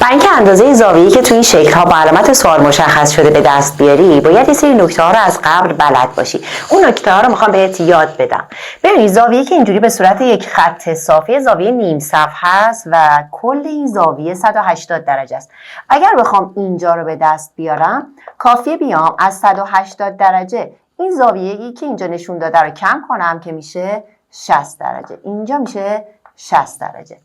برای اینکه اندازه زاویه‌ای که تو این شکل‌ها با علامت سوال مشخص شده به دست بیاری، باید یه سری نکته‌ها رو از قبل بلد باشی. اون نکته‌ها رو میخوام بهت یاد بدم. ببین زاویه‌ای که اینجوری به صورت یک خط صافی زاویه نیم صفر هست و کل این زاویه 180 درجه است. اگر بخوام اینجا رو به دست بیارم، کافیه بیام از 180 درجه این زاویه‌ای که اینجا نشون داده رو کم کنم که میشه 60 درجه. اینجا میشه 60 درجه.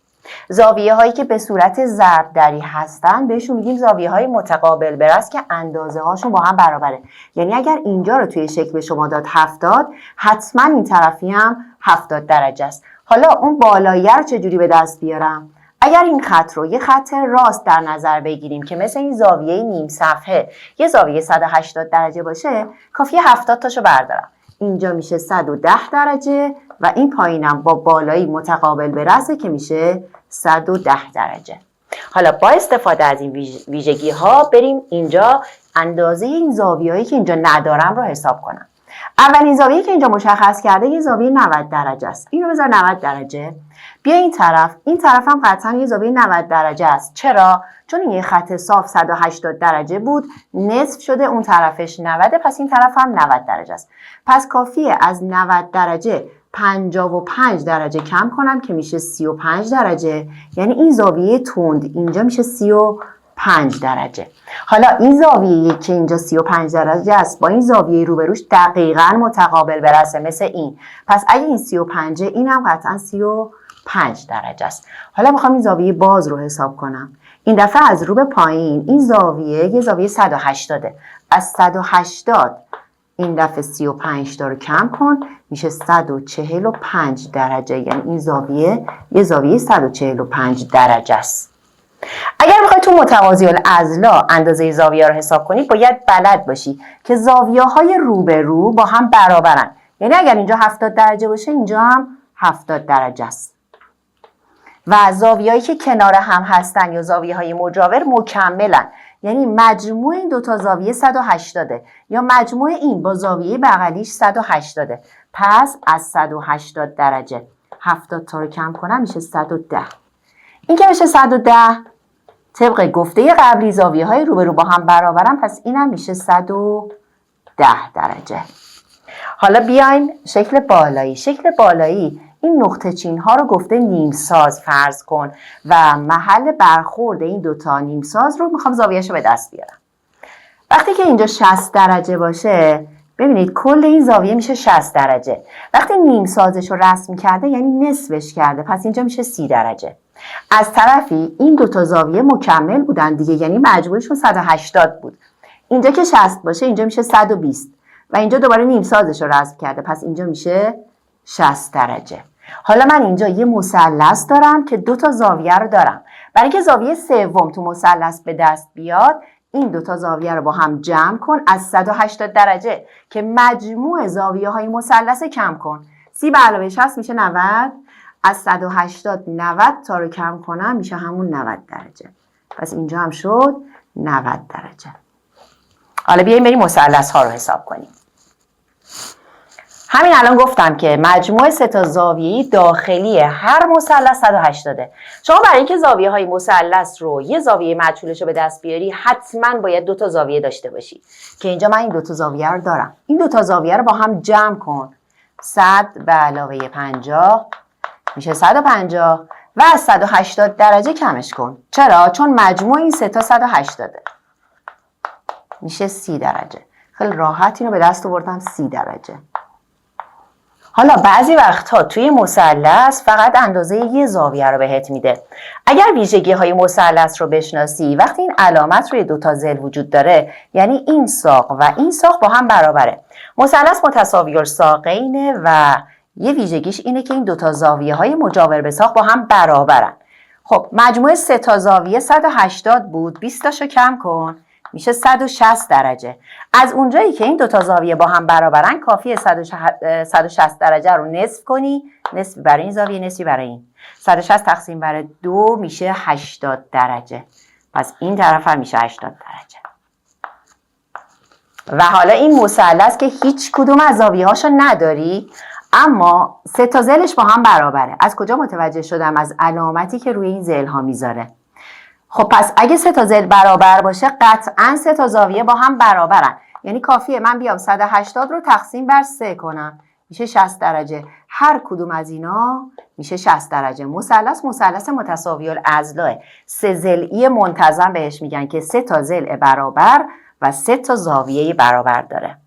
زاویه هایی که به صورت ضرب دری هستن بهشون میگیم زاویه های متقابل برس که اندازه هاشون با هم برابره. یعنی اگر اینجا رو توی شکل به شما داد 70، حتما این طرفی هم 70 درجه است. حالا اون بالایی رو چجوری به دست بیارم؟ اگر این خط رو یه خط راست در نظر بگیریم که مثل این زاویه نیم صفحه یه زاویه 180 درجه باشه، کافیه 70 تاشو بردارم. اینجا میشه 110 درجه و این پایینم با بالایی متقابل برسه که میشه 110 درجه. حالا با استفاده از این ویژگی ها بریم اینجا اندازه این زاویه‌ای که اینجا ندارم رو حساب کنم. اولین زاویه‌ای که اینجا مشخص کرده یه زاویه 90 درجه است. اینو بذار 90 درجه. بیا این طرف هم قطعا یه زاویه 90 درجه است. چرا؟ چون این یه خط صاف 180 درجه بود، نصف شده اون طرفش 90، پس این طرف هم 90 درجه است. پس کافیه از 90 درجه 55 درجه کم کنم که میشه 35 درجه. یعنی این زاویه تند اینجا میشه 35 درجه. حالا این زاویه که اینجا 35 درجه است با این زاویه روبروش دقیقاً متقابل برسه مثل این. پس اگه این 35 این هم قطعاً 35 درجه است. حالا میخوام این زاویه باز رو حساب کنم. این دفعه از رو به پایین این زاویه یه زاویه 180. از 180 این دفعه 35 تا رو کم کن میشه 145 درجه. یعنی این زاویه یه زاویه 145 درجه است. اگر بخوای تو متوازی الاضلاع اندازه زاویه رو حساب کنی باید بلد باشی که زاویه های روبرو با هم برابرن. یعنی اگر اینجا 70 درجه باشه اینجا هم 70 درجه است. و زاویه‌ای که کنار هم هستن یا زاویه های مجاور مکملن. یعنی مجموع این دوتا زاویه 180 یا مجموع این با زاویه بغلیش 180. پس از 180 درجه 70 تا رو کم کنم میشه 110. این که میشه 110 طبق گفته قبلی زاویه های روبرو با هم برابرن، پس اینم میشه 110 درجه. حالا بیایم شکل بالایی این نقطه چین ها رو گفته نیم ساز فرض کن و محل برخورد این دوتا نیم ساز رو میخوام زاویه‌اش رو به دست بیارم. وقتی که اینجا 60 درجه باشه ببینید کل این زاویه میشه 60 درجه. وقتی نیم سازش رو رسم کرده یعنی نصفش کرده، پس اینجا میشه 30 درجه. از طرفی این دوتا زاویه مکمل بودن دیگه، یعنی مجموعشون 180 بود. اینجا که 60 باشه اینجا میشه 120 و اینجا دوباره نیم سازش رو رسم کرده، پس اینجا میشه 60 درجه. حالا من اینجا یه مثلث دارم که دو تا زاویه رو دارم. برای اینکه زاویه سوم تو مثلث به دست بیاد این دو تا زاویه رو با هم جمع کن از 180 درجه که مجموع زاویه های مثلث کم کن. 30 به علاوه 60 میشه 90. از 180 90 تا رو کم کنم میشه همون 90 درجه. پس اینجا هم شد 90 درجه. حالا بیاییم بریم مثلث ها رو حساب کنیم. همین الان گفتم که مجموع سه تا زاویه داخلی هر مثلث 180. شما برای اینکه زاویه های مثلث رو یه زاویه مجهولش رو به دست بیاری حتما باید دو تا زاویه داشته باشی که اینجا من این دو تا زاویه رو دارم. این دو تا زاویه رو با هم جمع کن. 100 به علاوه 50 میشه 150 و از 180 درجه کمش کن. چرا؟ چون مجموع این سه تا 180 میشه 30 درجه. خیلی راحت اینو به دست آوردم 30 درجه. حالا بعضی وقتها توی مثلث فقط اندازه یه زاویه رو بهت میده. اگر ویژگی های مثلث رو بشناسی وقتی این علامت روی دوتا ضلع وجود داره یعنی این ساق و این ساق با هم برابره. مثلث متساوی الساقینه و یه ویژگیش اینه که این دوتا زاویه های مجاور به ساق با هم برابرن. خب مجموع سه تا زاویه 180 بود، 20 تاشو کم کن میشه 160 درجه. از اونجایی که این دوتا زاویه با هم برابرن کافیه 160 درجه رو نصف کنی، نصفی برای این زاویه نصفی برای این. 160 تقسیم بر 2 میشه 80 درجه. پس این طرف هم میشه 80 درجه. و حالا این مثلث که هیچ کدوم از زاویه هاشو نداری اما سه تا ضلعش با هم برابره. از کجا متوجه شدم؟ از علامتی که روی این ضلع ها میذاره. خب پس اگه 3 تا ضلع برابر باشه قطعا 3 تا زاویه با هم برابرن. یعنی کافیه من بیام 180 رو تقسیم بر 3 کنم، میشه 60 درجه. هر کدوم از اینا میشه 60 درجه. مثلث متساوی الاضلاع، 3 ضلعی منتظم بهش میگن که 3 تا ضلع برابر و 3 تا زاویه برابر داره.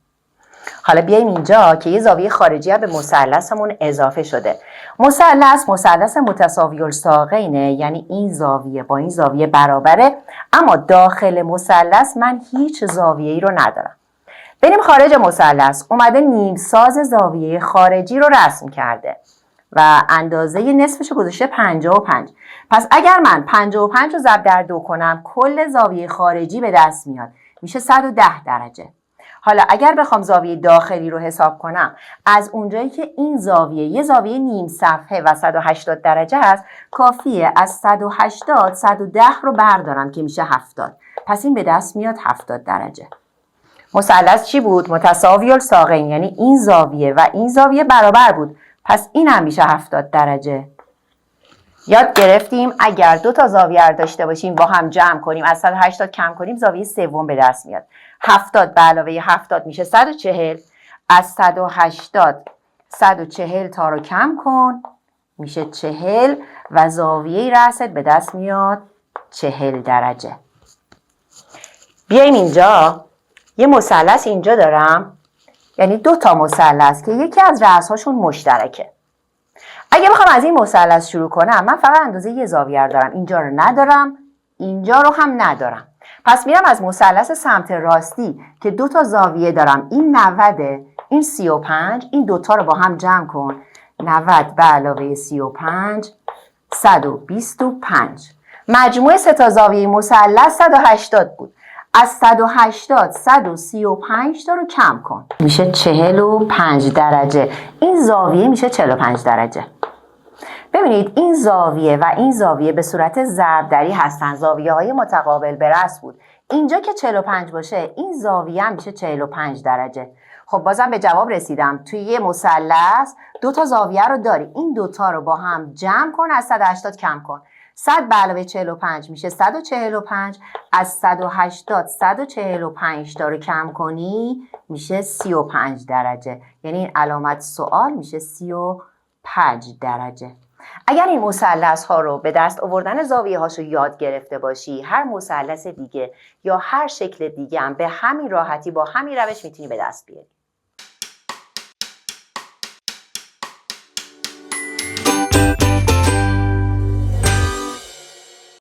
حالا بیایم اینجا که یه زاویه خارجی به مثلثمون اضافه شده. مثلث متساوی الساقینه، یعنی این زاویه با این زاویه برابره، اما داخل مثلث من هیچ زاویه‌ای رو ندارم. بریم خارج مثلث. اومده نیمساز زاویه خارجی رو رسم کرده و اندازه نصفش رو گذاشته 55. پس اگر من 55 رو ضرب در 2 کنم کل زاویه خارجی به دست میاد، میشه 110 درجه. حالا اگر بخوام زاویه داخلی رو حساب کنم، از اونجایی که این زاویه یه زاویه نیم صفحه و 180 درجه هست، کافیه از 180 110 رو بردارم که میشه 70. پس این به دست میاد 70 درجه. مثلث چی بود؟ متساوی الساقین، یعنی این زاویه و این زاویه برابر بود. پس این هم میشه 70 درجه. یاد گرفتیم اگر 2 تا زاویه رو داشته باشیم با هم جمع کنیم، از 180 کم کنیم، زاویه سوم به دست میاد. 70 به علاوه 70 میشه 140. از 180 140 تا رو کم کن میشه 40 و زاویه رأست به دست میاد 40 درجه. بیایم اینجا یه مثلث اینجا دارم، یعنی 2 تا مثلث که یکی از رأس‌هاشون مشترکه. اگه بخوام از این مثلث شروع کنم، من فقط اندازه یه زاویه رو دارم، اینجا رو ندارم، اینجا رو هم ندارم. پس میرم از مثلث سمت راستی که 2 تا زاویه دارم، این 90، این 35، این 2 تا رو با هم جمع کن. 90 به علاوه 35 125. مجموع 3 تا زاویه مثلث 180 بود. از 180 135 تا رو کم کن میشه 45 درجه. این زاویه میشه 45 درجه. ببینید این زاویه و این زاویه به صورت ضربدری هستن، زاویه های متقابل به رأس بود. اینجا که 45 باشه این زاویه هم میشه 45 درجه. خب بازم به جواب رسیدم. توی یه مثلث 2 تا زاویه رو داری، این 2 تا رو با هم جمع کن، از 180 کم کن. 100 به علاوه 45 میشه 145. از 180 145 تا رو کم کنی میشه 35 درجه. یعنی این علامت سوال میشه 35 درجه. اگر این مثلث ها رو به دست آوردن زاویه هاشو یاد گرفته باشی، هر مثلث دیگه یا هر شکل دیگه هم به همین راحتی با همین روش میتونی به دست بیاری.